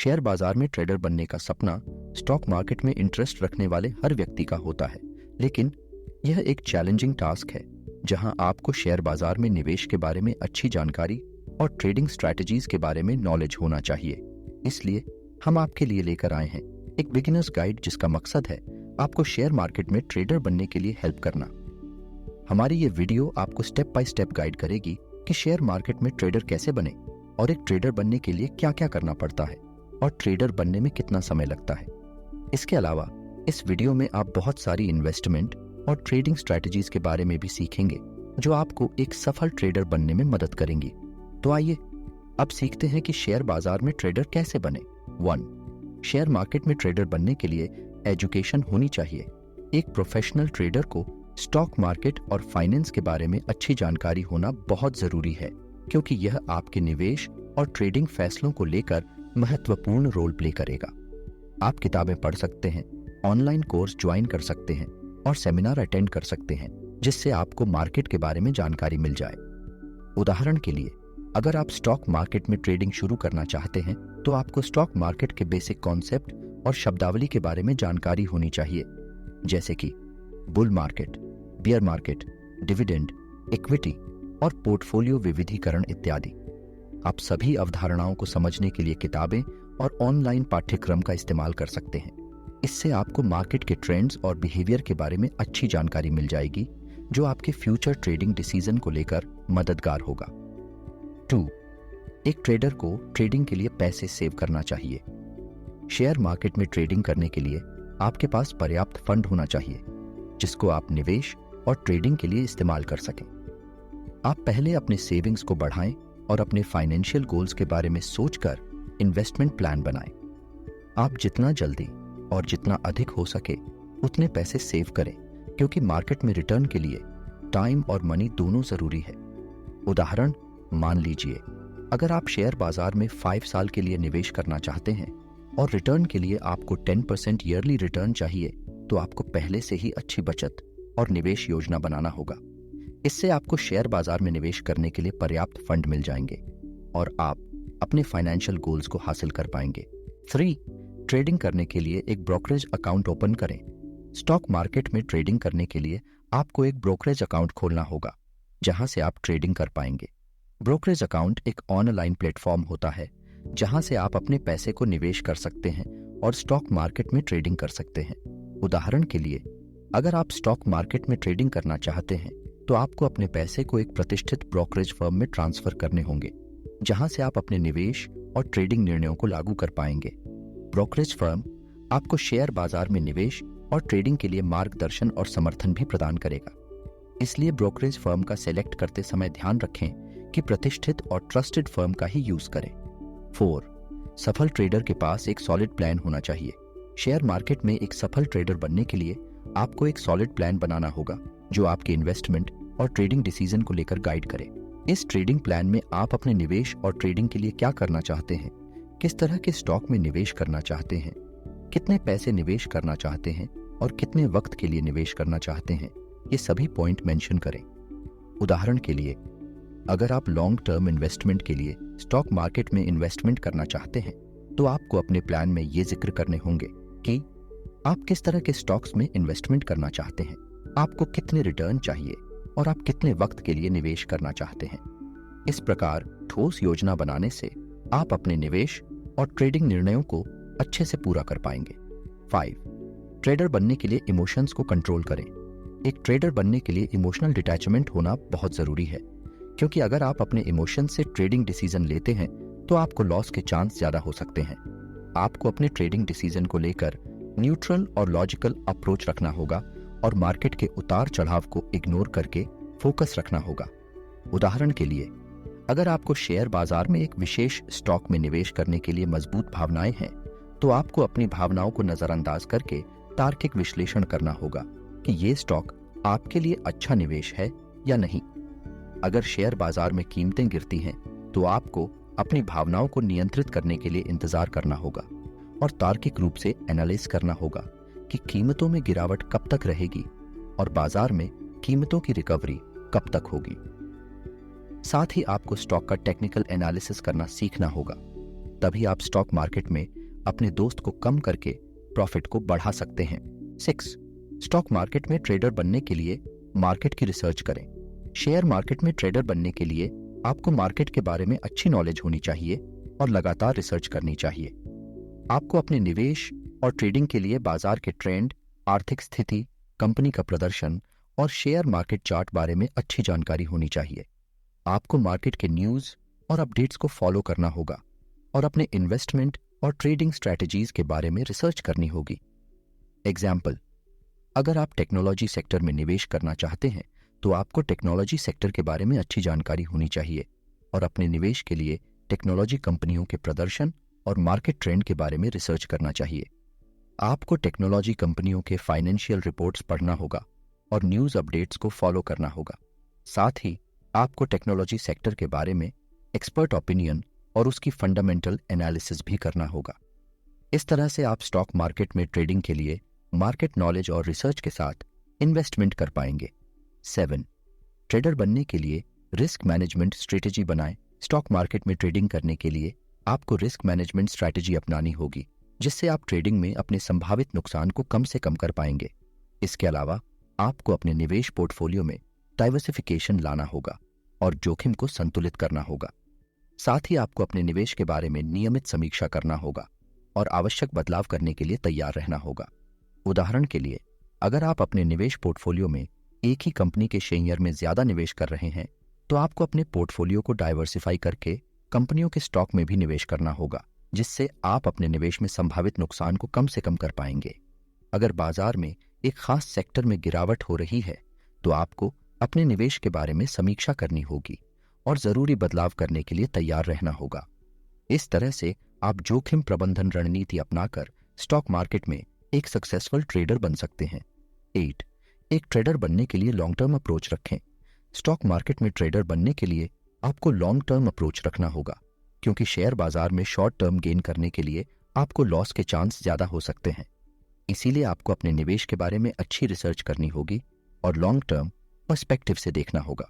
Share बाजार में trader बनने का सपना स्टॉक मार्केट में इंटरेस्ट रखने वाले हर व्यक्ति का होता है, लेकिन यह एक चैलेंजिंग टास्क है जहां आपको शेयर बाजार में निवेश के बारे में अच्छी जानकारी और ट्रेडिंग स्ट्रैटेजीज के बारे में नॉलेज होना चाहिए। इसलिए हम आपके लिए लेकर आए हैं एक बिगिनर्स गाइड जिसका मकसद है आपको शेयर मार्केट में ट्रेडर बनने के लिए हेल्प करना। हमारी ये वीडियो आपको स्टेप बाय स्टेप गाइड करेगी कि शेयर मार्केट में ट्रेडर कैसे बने और एक ट्रेडर बनने के लिए क्या क्या करना पड़ता है और ट्रेडर बनने में कितना समय लगता है। इसके अलावा इस वीडियो में आप बहुत सारी इन्वेस्टमेंट और ट्रेडिंग स्ट्रैटेजीज के बारे में भी सीखेंगे जो आपको एक सफल ट्रेडर बनने में मदद करेंगी। तो आइए अब सीखते हैं कि शेयर बाजार में ट्रेडर कैसे बने। 1. शेयर मार्केट में ट्रेडर बनने के लिए एजुकेशन होनी चाहिए। एक प्रोफेशनल ट्रेडर को स्टॉक मार्केट और फाइनेंस के बारे में अच्छी जानकारी होना बहुत जरूरी है, क्योंकि यह आपके निवेश और ट्रेडिंग फैसलों को लेकर महत्वपूर्ण रोल प्ले करेगा। आप किताबें पढ़ सकते हैं, ऑनलाइन कोर्स ज्वाइन कर सकते हैं और सेमिनार अटेंड कर सकते हैं जिससे आपको मार्केट के बारे में जानकारी मिल जाए। उदाहरण के लिए, अगर आप स्टॉक मार्केट में ट्रेडिंग शुरू करना चाहते हैं तो आपको स्टॉक मार्केट के बेसिक कॉन्सेप्ट और शब्दावली के बारे में जानकारी होनी चाहिए, जैसे कि bull market, beer market, dividend, equity और पोर्टफोलियो विविधीकरण इत्यादि। आप सभी अवधारणाओं को समझने के लिए किताबें और ऑनलाइन पाठ्यक्रम का इस्तेमाल कर सकते हैं। इससे आपको मार्केट के ट्रेंड्स और बिहेवियर के बारे में अच्छी जानकारी मिल जाएगी जो आपके फ्यूचर ट्रेडिंग डिसीजन को लेकर मददगार होगा। 2. एक ट्रेडर को ट्रेडिंग के लिए पैसे सेव करना चाहिए। शेयर मार्केट में ट्रेडिंग करने के लिए आपके पास पर्याप्त फंड होना चाहिए जिसको आप निवेश और ट्रेडिंग के लिए इस्तेमाल कर सकें। आप पहले अपने सेविंग्स को बढ़ाएं और अपने फाइनेंशियल गोल्स के बारे में सोचकर इन्वेस्टमेंट प्लान बनाएं। आप जितना जल्दी और जितना अधिक हो सके उतने पैसे सेव करें, क्योंकि मार्केट में रिटर्न के लिए टाइम और मनी दोनों जरूरी है। उदाहरण मान लीजिए, अगर आप शेयर बाजार में 5 साल के लिए निवेश करना चाहते हैं और रिटर्न के लिए आपको 10% ईयरली रिटर्न चाहिए, तो आपको पहले से ही अच्छी बचत और निवेश योजना बनाना होगा। इससे आपको शेयर बाजार में निवेश करने के लिए पर्याप्त फंड मिल जाएंगे और आप अपने फाइनेंशियल गोल्स को हासिल कर पाएंगे। 3. ट्रेडिंग करने के लिए एक ब्रोकरेज अकाउंट ओपन करें। स्टॉक मार्केट में ट्रेडिंग करने के लिए आपको एक ब्रोकरेज अकाउंट खोलना होगा जहां से आप ट्रेडिंग कर पाएंगे। ब्रोकरेज अकाउंट एक ऑनलाइन प्लेटफॉर्म होता है जहां से आप अपने पैसे को निवेश कर सकते हैं और स्टॉक मार्केट में ट्रेडिंग कर सकते हैं। उदाहरण के लिए, अगर आप स्टॉक मार्केट में ट्रेडिंग करना चाहते हैं तो आपको अपने पैसे को एक प्रतिष्ठित ब्रोकरेज फर्म में ट्रांसफर करने होंगे जहां से आप अपने निवेश और ट्रेडिंग निर्णयों को लागू कर पाएंगे। ब्रोकरेज फर्म आपको शेयर बाजार में निवेश और ट्रेडिंग के लिए मार्गदर्शन और समर्थन भी प्रदान करेगा। इसलिए ब्रोकरेज फर्म का सेलेक्ट करते समय ध्यान रखें कि प्रतिष्ठित और ट्रस्टेड फर्म का ही यूज करें। 4. सफल ट्रेडर के पास एक सॉलिड प्लान होना चाहिए। शेयर मार्केट में एक सफल ट्रेडर बनने के लिए आपको एक सॉलिड प्लान बनाना होगा जो आपके इन्वेस्टमेंट और ट्रेडिंग डिसीजन को लेकर गाइड करे। इस ट्रेडिंग प्लान में आप अपने निवेश और ट्रेडिंग के लिए क्या करना चाहते हैं, किस तरह के स्टॉक में निवेश करना चाहते हैं, कितने पैसे निवेश करना चाहते हैं और कितने वक्त के लिए निवेश करना चाहते हैं, ये सभी पॉइंट मेंशन करें। उदाहरण के लिए, अगर आप लॉन्ग टर्म इन्वेस्टमेंट के लिए स्टॉक मार्केट में इन्वेस्टमेंट करना चाहते हैं तो आपको अपने प्लान में ये जिक्र करने होंगे कि आप किस तरह के स्टॉक्स में इन्वेस्टमेंट करना चाहते हैं, आपको कितने रिटर्न चाहिए और आप कितने वक्त के लिए निवेश करना चाहते हैं। इस प्रकार ठोस योजना बनाने से आप अपने निवेश और ट्रेडिंग निर्णयों को अच्छे से पूरा कर पाएंगे। 5. ट्रेडर बनने के लिए इमोशंस को कंट्रोल करें। एक ट्रेडर बनने के लिए इमोशनल डिटैचमेंट होना बहुत जरूरी है, क्योंकि अगर आप अपने इमोशन से ट्रेडिंग डिसीजन लेते हैं तो आपको लॉस के चांस ज्यादा हो सकते हैं। आपको अपने ट्रेडिंग डिसीजन को लेकर न्यूट्रल और लॉजिकल अप्रोच रखना होगा और मार्केट के उतार चढ़ाव को इग्नोर करके फोकस रखना होगा। उदाहरण के लिए, अगर आपको शेयर बाजार में एक विशेष स्टॉक में निवेश करने के लिए मजबूत भावनाएं हैं तो आपको अपनी भावनाओं को नजरअंदाज करके तार्किक विश्लेषण करना होगा कि ये स्टॉक आपके लिए अच्छा निवेश है या नहीं। अगर शेयर बाजार में कीमतें गिरती हैं तो आपको अपनी भावनाओं को नियंत्रित करने के लिए इंतजार करना होगा और तार्किक रूप से एनालाइज करना होगा कि कीमतों में गिरावट कब तक रहेगी और बाजार में कीमतों की रिकवरी कब तक होगी। साथ ही आपको स्टॉक का टेक्निकल एनालिसिस करना सीखना होगा। तभी आप स्टॉक मार्केट में अपने दोस्त को कम करके प्रॉफिट को बढ़ा सकते हैं। 6. स्टॉक मार्केट में ट्रेडर बनने के लिए मार्केट की रिसर्च करें। शेयर मार्केट में ट्रेडर बनने के लिए आपको मार्केट के बारे में अच्छी नॉलेज होनी चाहिए और लगातार रिसर्च करनी चाहिए। आपको अपने निवेश और ट्रेडिंग के लिए बाजार के ट्रेंड, आर्थिक स्थिति, कंपनी का प्रदर्शन और शेयर मार्केट चार्ट बारे में अच्छी जानकारी होनी चाहिए। आपको मार्केट के न्यूज़ और अपडेट्स को फॉलो करना होगा और अपने इन्वेस्टमेंट और ट्रेडिंग स्ट्रैटेजीज के बारे में रिसर्च करनी होगी। एग्जाम्पल, अगर आप टेक्नोलॉजी सेक्टर में निवेश करना चाहते हैं तो आपको टेक्नोलॉजी सेक्टर के बारे में अच्छी जानकारी होनी चाहिए और अपने निवेश के लिए टेक्नोलॉजी कंपनियों के प्रदर्शन और मार्केट ट्रेंड के बारे में रिसर्च करना चाहिए। आपको टेक्नोलॉजी कंपनियों के फाइनेंशियल रिपोर्ट्स पढ़ना होगा और न्यूज़ अपडेट्स को फॉलो करना होगा। साथ ही आपको टेक्नोलॉजी सेक्टर के बारे में एक्सपर्ट ओपिनियन और उसकी फंडामेंटल एनालिसिस भी करना होगा। इस तरह से आप स्टॉक मार्केट में ट्रेडिंग के लिए मार्केट नॉलेज और रिसर्च के साथ इन्वेस्टमेंट कर पाएंगे। 7. ट्रेडर बनने के लिए रिस्क मैनेजमेंट स्ट्रेटेजी बनाएं। स्टॉक मार्केट में ट्रेडिंग करने के लिए आपको रिस्क मैनेजमेंट स्ट्रैटेजी अपनानी होगी, जिससे आप ट्रेडिंग में अपने संभावित नुकसान को कम से कम कर पाएंगे। इसके अलावा आपको अपने निवेश पोर्टफोलियो में डाइवर्सिफिकेशन लाना होगा और जोखिम को संतुलित करना होगा। साथ ही आपको अपने निवेश के बारे में नियमित समीक्षा करना होगा और आवश्यक बदलाव करने के लिए तैयार रहना होगा। उदाहरण के लिए, अगर आप अपने निवेश पोर्टफोलियो में एक ही कंपनी के शेयर में ज्यादा निवेश कर रहे हैं तो आपको अपने पोर्टफोलियो को डाइवर्सिफाई करके कंपनियों के स्टॉक में भी निवेश करना होगा, जिससे आप अपने निवेश में संभावित नुकसान को कम से कम कर पाएंगे। अगर बाजार में एक खास सेक्टर में गिरावट हो रही है तो आपको अपने निवेश के बारे में समीक्षा करनी होगी और जरूरी बदलाव करने के लिए तैयार रहना होगा। इस तरह से आप जोखिम प्रबंधन रणनीति अपनाकर स्टॉक मार्केट में एक सक्सेसफुल ट्रेडर बन सकते हैं। 8. एक ट्रेडर बनने के लिए लॉन्ग टर्म अप्रोच रखें। स्टॉक मार्केट में ट्रेडर बनने के लिए आपको लॉन्ग टर्म अप्रोच रखना होगा, क्योंकि शेयर बाजार में शॉर्ट टर्म गेन करने के लिए आपको लॉस के चांस ज्यादा हो सकते हैं। इसीलिए आपको अपने निवेश के बारे में अच्छी रिसर्च करनी होगी और लॉन्ग टर्म पर्सपेक्टिव से देखना होगा।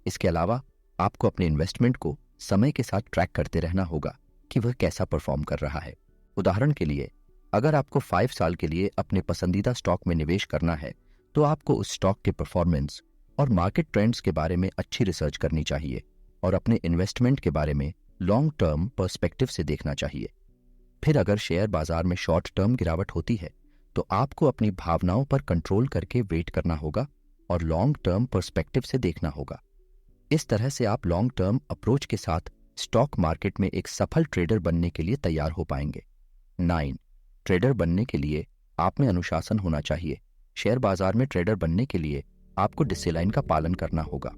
इसके अलावा आपको अपने इन्वेस्टमेंट को समय के साथ ट्रैक करते रहना होगा कि वह कैसा परफॉर्म कर रहा है। उदाहरण के लिए, अगर आपको 5 साल के लिए अपने पसंदीदा स्टॉक में निवेश करना है तो आपको उस स्टॉक के परफॉर्मेंस और मार्केट ट्रेंड्स के बारे में अच्छी रिसर्च करनी चाहिए और अपने इन्वेस्टमेंट के बारे में लॉन्ग टर्म पर्सपेक्टिव से देखना चाहिए। फिर अगर शेयर बाजार में शॉर्ट टर्म गिरावट होती है तो आपको अपनी भावनाओं पर कंट्रोल करके वेट करना होगा और लॉन्ग टर्म पर्सपेक्टिव से देखना होगा। इस तरह से आप लॉन्ग टर्म अप्रोच के साथ स्टॉक मार्केट में एक सफल ट्रेडर बनने के लिए तैयार हो पाएंगे। 9. ट्रेडर बनने के लिए आप में अनुशासन होना चाहिए। शेयर बाजार में ट्रेडर बनने के लिए आपको डिसिप्लिन का पालन करना होगा।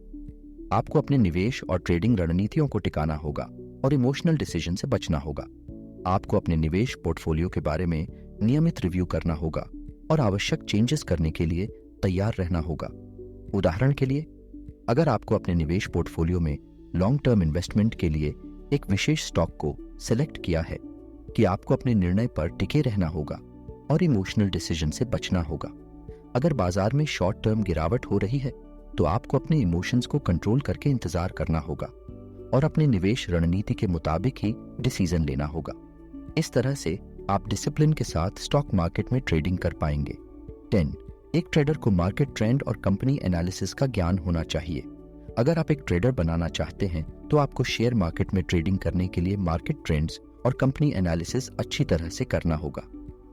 आपको अपने निवेश और ट्रेडिंग रणनीतियों को टिकाना होगा और इमोशनल डिसीजन से बचना होगा। आपको अपने निवेश पोर्टफोलियो के बारे में नियमित रिव्यू करना होगा और आवश्यक चेंजेस करने के लिए तैयार रहना होगा। उदाहरण के लिए, अगर आपको अपने निवेश पोर्टफोलियो में लॉन्ग टर्म इन्वेस्टमेंट के लिए एक विशेष स्टॉक को सिलेक्ट किया है कि आपको अपने निर्णय पर टिके रहना होगा और इमोशनल डिसीजन से बचना होगा। अगर बाजार में शॉर्ट टर्म गिरावट हो रही है तो आपको अपने इमोशंस को कंट्रोल करके इंतजार करना होगा और अपने निवेश रणनीति के मुताबिक ही डिसीजन लेना होगा। इस तरह से आप डिसिप्लिन के साथ स्टॉक मार्केट में ट्रेडिंग कर पाएंगे। 10. एक ट्रेडर को मार्केट ट्रेंड और कंपनी एनालिसिस का ज्ञान होना चाहिए। अगर आप एक ट्रेडर बनाना चाहते हैं तो आपको शेयर मार्केट में ट्रेडिंग करने के लिए मार्केट ट्रेंड्स और कंपनी एनालिसिस अच्छी तरह से करना होगा।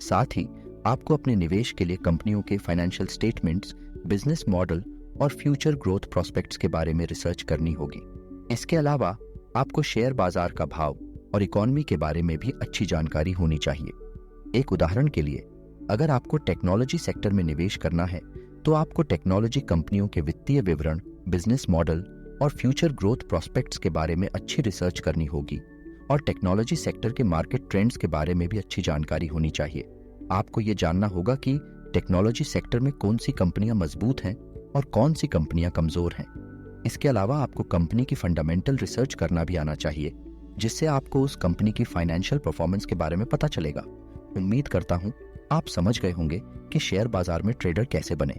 साथ ही आपको अपने निवेश के लिए कंपनियों के फाइनेंशियल स्टेटमेंट्स, बिजनेस मॉडल और फ्यूचर ग्रोथ प्रोस्पेक्ट्स के बारे में रिसर्च करनी होगी। इसके अलावा आपको शेयर बाजार का भाव और इकोनॉमी के बारे में भी अच्छी जानकारी होनी चाहिए। एक उदाहरण के लिए, अगर आपको टेक्नोलॉजी सेक्टर में निवेश करना है तो आपको टेक्नोलॉजी कंपनियों के वित्तीय विवरण, बिजनेस मॉडल और फ्यूचर ग्रोथ प्रोस्पेक्ट्स के बारे में अच्छी रिसर्च करनी होगी और टेक्नोलॉजी सेक्टर के मार्केट ट्रेंड्स के बारे में भी अच्छी जानकारी होनी चाहिए। आपको ये जानना होगा कि टेक्नोलॉजी सेक्टर में कौन सी कंपनियां मजबूत हैं और कौन सी कंपनियां कमजोर हैं। इसके अलावा आपको कंपनी की फंडामेंटल रिसर्च करना भी आना चाहिए, जिससे आपको उस कंपनी की फाइनेंशियल परफॉर्मेंस के बारे में पता चलेगा। उम्मीद करता हूं आप समझ गए होंगे कि शेयर बाजार में ट्रेडर कैसे बने।